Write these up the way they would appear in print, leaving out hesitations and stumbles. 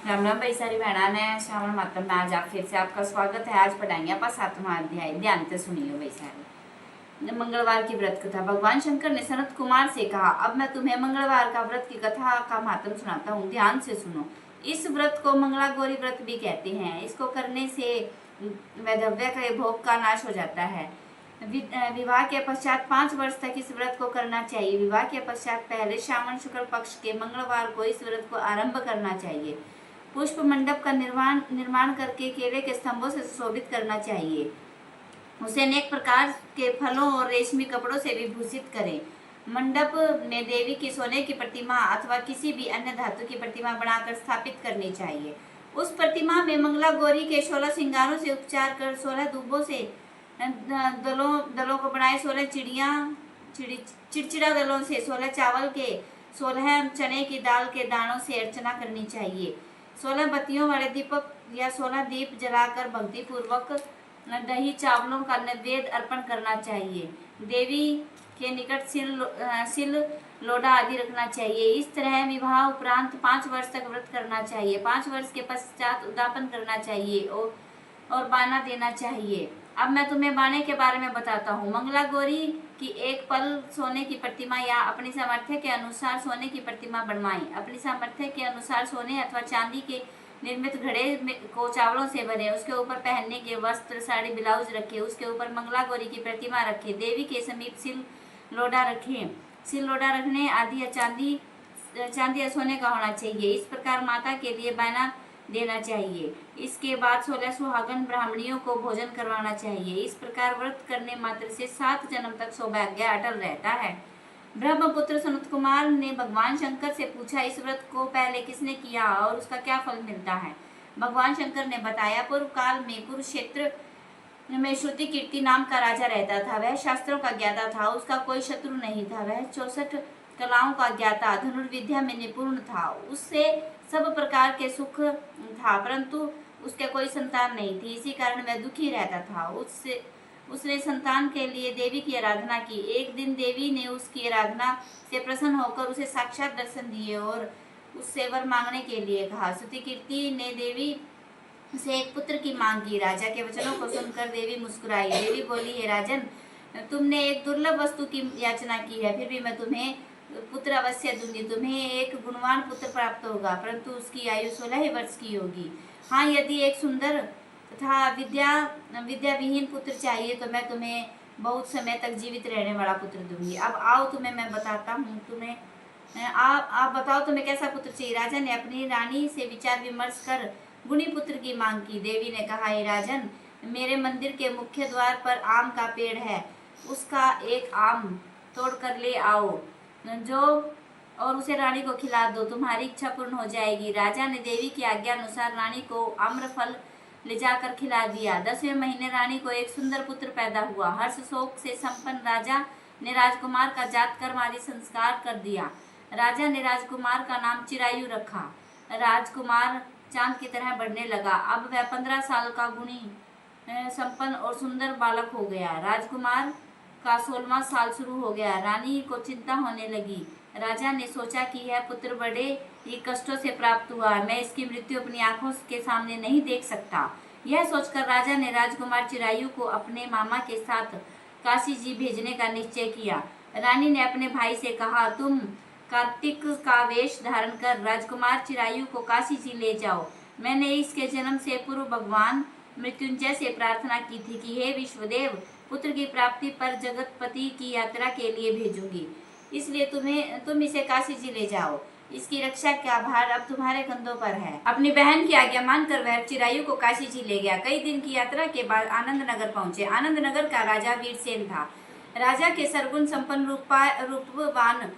राम राम भाई सारी बहना ने श्रावण मातम में आज आप फिर से आपका स्वागत है। आज पढ़ाएंगे आप 7वां अध्याय। ध्यान से सुनिए भाई सारे। मंगलवार की व्रत कथा। भगवान शंकर ने सनत कुमार से कहा, अब मैं तुम्हें मंगलवार का व्रत की कथा का महात्म सुनाता हूँ, ध्यान से सुनो। इस व्रत को मंगला गौरी व्रत भी कहते हैं। इसको करने से वैधव्य के भोग का नाश हो जाता है। विवाह के पश्चात 5 वर्ष तक इस व्रत को करना चाहिए। विवाह के पश्चात पहले श्रावण शुक्ल पक्ष के मंगलवार को इस व्रत को आरंभ करना चाहिए। पुष्प मंडप का निर्माण करके केले के स्तंभों से सुशोभित करना चाहिए। उसे अनेक प्रकार के फलों और रेशमी कपड़ों से विभूषित करें। मंडप में देवी की सोने की प्रतिमा अथवा किसी भी अन्य धातु की प्रतिमा बनाकर स्थापित करनी चाहिए। उस प्रतिमा में मंगला गौरी के 16 श्रृंगारों से उपचार कर 16 दूबों से दलों को बनाए, 16 चिड़चिड़ा दलों से, 16 चावल के, 16 चने की दाल के दानों से अर्चना करनी चाहिए। 16 बत्तियों वाले दीपक या 16 दीप जलाकर भक्ति पूर्वक दही चावलों का नैवेद्य अर्पण करना चाहिए। देवी के निकट सिल लोढ़ा आदि रखना चाहिए। इस तरह विवाह उपरांत 5 वर्ष तक व्रत करना चाहिए। 5 वर्ष के पश्चात उद्यापन करना चाहिए और बाना देना चाहिए। अब मैं तुम्हें बाने के बारे में बताता हूँ। मंगला गौरी की एक पल सोने की प्रतिमा या अपनी सामर्थ्य के अनुसार सोने की प्रतिमा बनवाएं। अपनी सामर्थ्य के अनुसार सोने अथवा चांदी के निर्मित घड़े को चावलों से भरें। उसके ऊपर पहनने के वस्त्र, साड़ी, ब्लाउज रखें। उसके ऊपर मंगला गौरी की प्रतिमा रखें। देवी के समीप सिल लोढ़ा रखें। सिल लोढ़ा रखने आदि या चांदी या सोने का होना चाहिए। इस प्रकार माता के लिए बाना देना चाहिए। इसके बाद 16 सुहागन ब्राह्मणियों को भोजन करवाना चाहिए। इस प्रकार व्रत करने मात्र से 7 जन्म तक सौभाग्य अटल रहता है। ब्रह्मपुत्र सनत कुमार ने भगवान शंकर से पूछा, इस व्रत को पहले किसने किया और उसका क्या फल मिलता है? भगवान शंकर ने बताया, पूर्व काल में कुरुक्षेत्र में श्रुति कीर्ति नाम का राजा रहता था। वह शास्त्रों का ज्ञाता था, उसका कोई शत्रु नहीं था। वह 64 कलाओं का ज्ञाता, धनुर्विद्या में निपुण था। उससे सब प्रकार के सुख था, परंतु उसके कोई संतान नहीं थी। इसी कारण वह दुखी रहता था। उसने संतान के लिए देवी की आराधना की। एक दिन देवी ने उसकी आराधना से प्रसन्न होकर उसे साक्षात दर्शन दिए और उससे वर मांगने के लिए कहा। श्रुति कीर्ति ने देवी से एक पुत्र की मांग की। राजा के वचनों को सुनकर देवी मुस्कुराई। देवी बोली, हे राजन, तुमने एक दुर्लभ वस्तु की याचना की है, फिर भी मैं तुम्हें पुत्र अवश्य दूंगी। तुम्हें एक गुणवान पुत्र प्राप्त होगा, परंतु उसकी आयु 16 वर्ष की होगी। हाँ, यदि एक सुंदर तथा विद्या विहीन पुत्र चाहिए तो मैं तुम्हें बहुत समय तक जीवित रहने वाला पुत्र दूंगी। अब आओ, तुम्हें मैं बताता हूँ। आप बताओ तुम्हें कैसा पुत्र चाहिए? राजा ने अपनी रानी से विचार विमर्श कर गुणी पुत्र की मांग की। देवी ने कहा, हे राजन, मेरे मंदिर के मुख्य द्वार पर आम का पेड़ है, उसका एक आम तोड़ कर ले आओ और उसे रानी को खिला दो, तुम्हारी इच्छा पूर्ण हो जाएगी। राजा ने देवी की आज्ञा अनुसार रानी को आम्रफल ले जाकर खिला दिया। 10वें महीने रानी को एक सुंदर पुत्र पैदा हुआ। हर्ष शोक से संपन्न राजा ने राजकुमार का जात कर्म आदि संस्कार कर दिया। राजा ने राजकुमार का नाम चिरायु रखा। राजकुमार चांद की तरह बढ़ने लगा। अब वह 15 साल का गुणी संपन्न और सुंदर बालक हो गया। राजकुमार का 16वां साल शुरू हो गया। रानी को चिंता होने लगी। राजा ने सोचा कि यह पुत्र बड़े ही कष्टों से प्राप्त हुआ, मैं इसकी मृत्यु अपनी आंखों के सामने नहीं देख सकता। यह सोचकर राजा ने राजकुमार चिरायु को अपने मामा के साथ काशी जी भेजने का निश्चय किया। रानी ने अपने भाई से कहा, तुम कार्तिक का वेश धारण कर राजकुमार चिरायु को काशी जी ले जाओ। मैंने इसके जन्म से पूर्व भगवान मृत्युंजय से प्रार्थना की थी कि हे विश्वदेव, पुत्र की प्राप्ति पर जगतपति की यात्रा के लिए भेजूंगी, इसलिए तुम इसे काशी जी ले जाओ। इसकी रक्षा का भार अब तुम्हारे कंधों पर है। अपनी बहन की आज्ञा मानकर वह चिरायु को काशी जी ले गया। कई दिन की यात्रा के बाद आनंद नगर पहुंचे। आनंद नगर का राजा वीरसेन था। राजा के सरगुण संपन्न रूपवान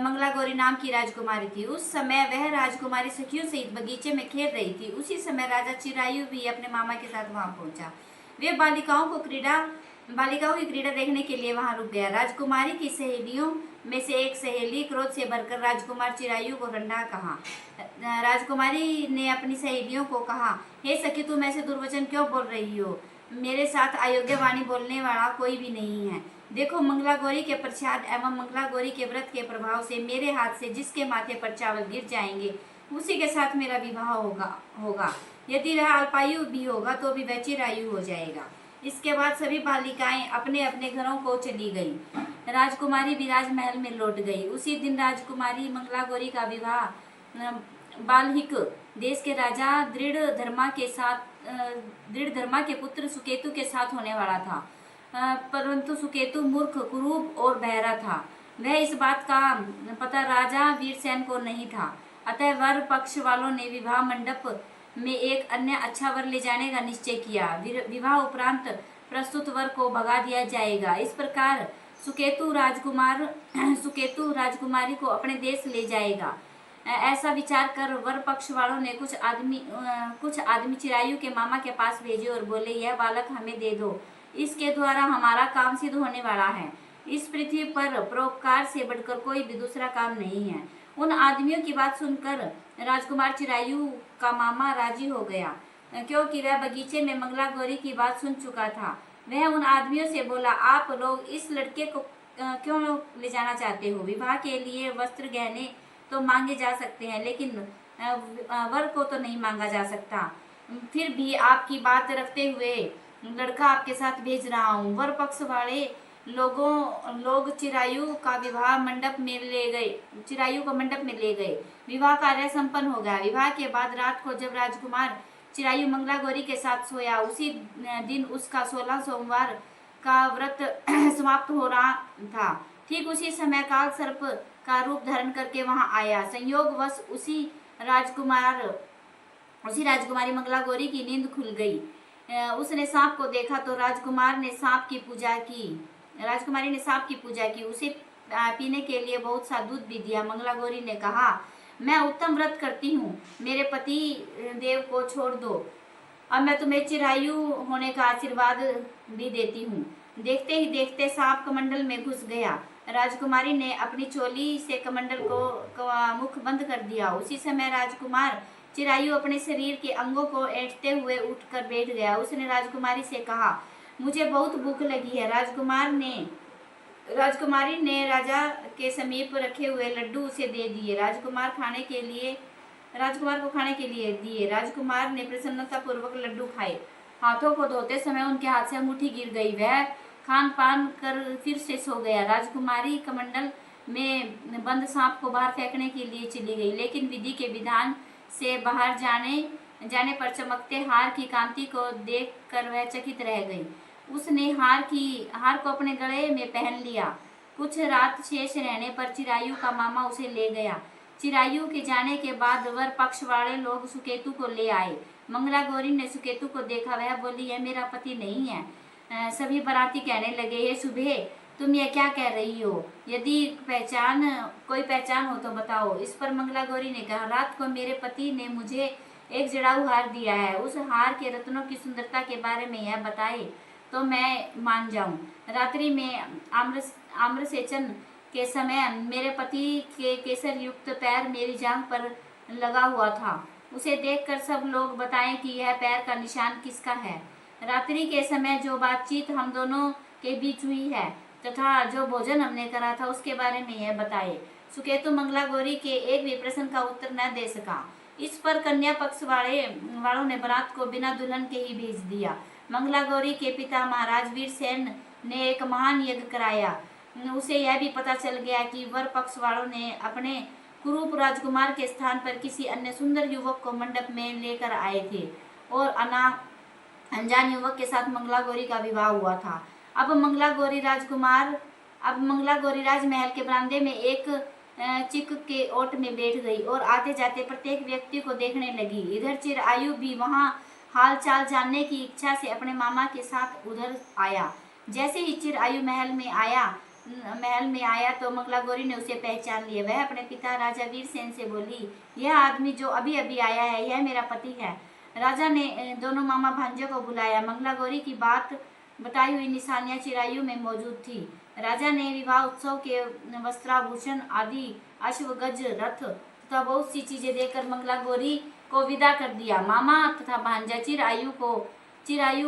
मंगला गौरी नाम की राजकुमारी थी। उस समय वह राजकुमारी सखियों सहित बगीचे में खेल रही थी। उसी समय राजा चिरायु भी अपने मामा के साथ वहां पहुंचा। वे बालिकाओं की क्रीड़ा देखने के लिए वहां रुक गया। राजकुमारी की सहेलियों में से एक सहेली क्रोध से भरकर राजकुमार चिरायु को ठंडा कहा। राजकुमारी ने अपनी सहेलियों को कहा, हे सखी, तुम ऐसे दुर्वचन क्यों बोल रही हो? मेरे साथ अयोग्य वाणी बोलने वाला कोई भी नहीं है। देखो, मंगला गौरी के प्रसाद एवं मंगला गौरी के व्रत के प्रभाव से मेरे हाथ से जिसके माथे पर चावल गिर जाएंगे उसी के साथ मेरा विवाह होगा। यदि वह अल्पायु भी होगा तो भी वह चिरायु हो जाएगा। इसके बाद सभी बालिकाएं अपने अपने घरों को चली गई। राजकुमारी भी राजमहल में लौट गई। उसी दिन राजकुमारी मंगला गौरी का विवाह बाल्हिक देश के राजा दृढ़ धर्मा के पुत्र सुकेतु के साथ होने वाला था। परंतु सुकेतु मूर्ख, कुरूप और बहरा था। वह इस बात का पता राजा वीरसेन को नहीं था। अतः वर पक्ष वालों ने विवाह मंडप में एक अन्य अच्छा वर ले जाने का निश्चय किया। विवाह उपरांत प्रस्तुत वर को भगा दिया जाएगा। इस प्रकार सुकेतु राजकुमारी को अपने देश ले जाएगा। ऐसा विचार कर वर पक्ष वालों ने कुछ आदमी चिरायु के मामा के पास भेजे और बोले, यह बालक हमें दे दो, इसके द्वारा हमारा काम सिद्ध होने वाला है। इस पृथ्वी पर परोपकार से बढ़कर कोई भी दूसरा काम नहीं है। उन आदमियों की बात सुनकर राजकुमार चिरायु का मामा राजी हो गया, क्योंकि वह बगीचे में मंगला गौरी की बात सुन चुका था। वह उन आदमियों से बोला, आप लोग इस लड़के को क्यों ले जाना चाहते हो? विवाह के लिए वस्त्र गहने तो मांगे जा सकते हैं, लेकिन वर को तो नहीं मांगा जा सकता। फिर भी आपकी बात रखते हुए लड़का आपके साथ भेज रहा हूँ। वर पक्ष वाले लोग चिरायु को मंडप में ले गए। विवाह कार्य संपन्न हो गया। विवाह के बाद रात को जब राजकुमार चिरायु मंगला गौरी के साथ सोया, उसी दिन उसका 16 सोमवार का व्रत समाप्त हो रहा था। ठीक उसी समय काल सर्प का रूप धारण करके वहां आया। संयोगवश उसी राजकुमारी मंगला गौरी की नींद खुल गई। उसने सांप को देखा तो राजकुमारी ने सांप की पूजा की। उसे पीने के लिए बहुत सा दूध भी दिया। मंगला गौरी ने कहा, मैं उत्तम व्रत करती हूँ, मेरे पति देव को छोड़ दो। अब मैं तुम्हें चिरायु होने का आशीर्वाद भी देती हूँ। देखते ही देखते सांप कमंडल में घुस गया। राजकुमारी ने अपनी चोली से कमंडल को मुख बंद कर दिया। उसी समय राजकुमार चिरायु अपने शरीर के अंगों को ऐंठते हुए उठकर बैठ गया। उसने राजकुमारी से कहा, मुझे बहुत भूख लगी है। राजकुमारी ने राजा के समीप रखे हुए लड्डू उसे दे दिए। राजकुमार को खाने के लिए दिए। राजकुमार ने प्रसन्नता पूर्वक लड्डू खाए। हाथों को धोते समय उनके हाथ से मुट्ठी गिर गई। वह खान पान कर फिर से सो गया। राजकुमारी कमंडल में बंद सांप को बाहर फेंकने के लिए चली गई, लेकिन विधि के विधान से बाहर जाने पर चमकते हार की कांति को देखकर वह चकित रह गई। उसने हार को अपने गले में पहन लिया। कुछ रात शेष रहने पर चिरायु का मामा उसे ले गया। चिरायु के जाने के बाद वर पक्ष वाले लोग सुकेतु को ले आए। मंगला गौरी ने सुकेतु को देखा। वह बोली, यह मेरा पति नहीं है। सभी बाराती कहने लगे, हे सुबह, तुम यह क्या कह रही हो? यदि कोई पहचान हो तो बताओ। इस पर मंगला गौरी ने कहा, रात को मेरे पति ने मुझे एक जड़ाऊ हार दिया है। उस हार के रत्नों की सुंदरता के बारे में यह बताए तो मैं मान जाऊं। रात्रि में आम्रसेचन के समय मेरे पति के केसर युक्त पैर मेरी जांघ पर लगा हुआ था। उसे देखकर सब लोग बताएं कि यह पैर का निशान किसका है। रात्रि के समय जो बातचीत हम दोनों के बीच हुई है तथा जो भोजन हमने करा था उसके बारे में यह बताए। सुकेतु मंगला गौरी के एक भी प्रश्न का उत्तर न दे सका। इस पर कन्या पक्ष वालों ने बारात को बिना दुल्हन के ही भेज दिया। मंगला गौरी के पिता महाराज वीरसेन ने एक महान यज्ञ कराया। उसे यह भी पता चल गया कि वर पक्ष वालों ने अपने कुरूप राजकुमार के स्थान पर किसी अन्य सुंदर युवक को मंडप में लेकर आए थे और अनजान युवक के साथ मंगला गौरी का विवाह हुआ था। अब मंगला गौरी राजमहल के बरामदे में एक चिक के ओट में बैठ गई और आते जाते प्रत्येक व्यक्ति को देखने लगी। इधर चिरायु भी वहां हाल चाल जानने की इच्छा से अपने मामा के साथ उधर आया। जैसे ही चिरायु महल में आया तो मंगला गौरी ने उसे पहचान लिया। वह अपने पिता राजा वीरसेन से बोली, यह आदमी जो अभी अभी आया है, यह मेरा पति है। राजा ने दोनों मामा भांजे को बुलाया। मंगला गौरी की बात बताई हुई निशानियां चिरायु में मौजूद थी। राजा ने विवाह उत्सव के वस्त्राभूषण आदि, अश्वगज, रथ तथा बहुत सी चीजें देकर मंगला गौरी को विदा कर दिया। मामा तथा भांजा चिरायु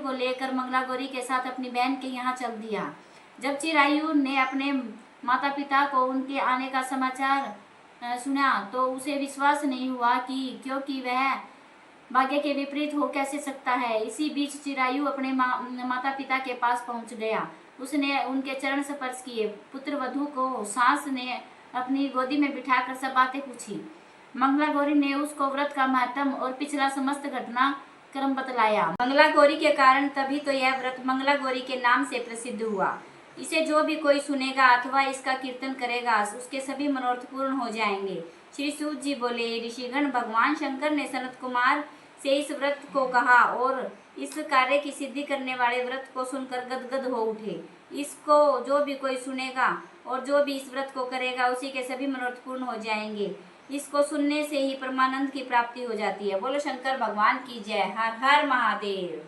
को लेकर मंगला गौरी के साथ अपनी बहन के यहाँ चल दिया। जब चिरायु ने अपने माता पिता को उनके आने का समाचार सुना तो उसे विश्वास नहीं हुआ कि क्योंकि वह भाग्य के विपरीत हो कैसे सकता है। इसी बीच चिरायु अपने माता पिता के पास पहुंच गया। उसने उनके चरण स्पर्श किए। पुत्र वधू को सास ने अपनी गोदी में बिठाकर सब बातें पूछी। मंगला गौरी ने उसको व्रत का महत्व और पिछला समस्त घटना क्रम बतलाया। मंगला गौरी के कारण तभी तो यह व्रत मंगला गौरी के नाम से प्रसिद्ध हुआ। इसे जो भी कोई सुनेगा अथवा इसका कीर्तन करेगा उसके सभी मनोरथ पूर्ण हो जाएंगे। श्री सूत जी बोले, ऋषिगण, भगवान शंकर ने सनत कुमार से इस व्रत को कहा और इस कार्य की सिद्धि करने वाले व्रत को सुनकर गदगद हो उठे। इसको जो भी कोई सुनेगा और जो भी इस व्रत को करेगा उसी के सभी मनोरथ पूर्ण हो जाएंगे। इसको सुनने से ही परमानंद की प्राप्ति हो जाती है। बोलो शंकर भगवान की जय। हर हर महादेव।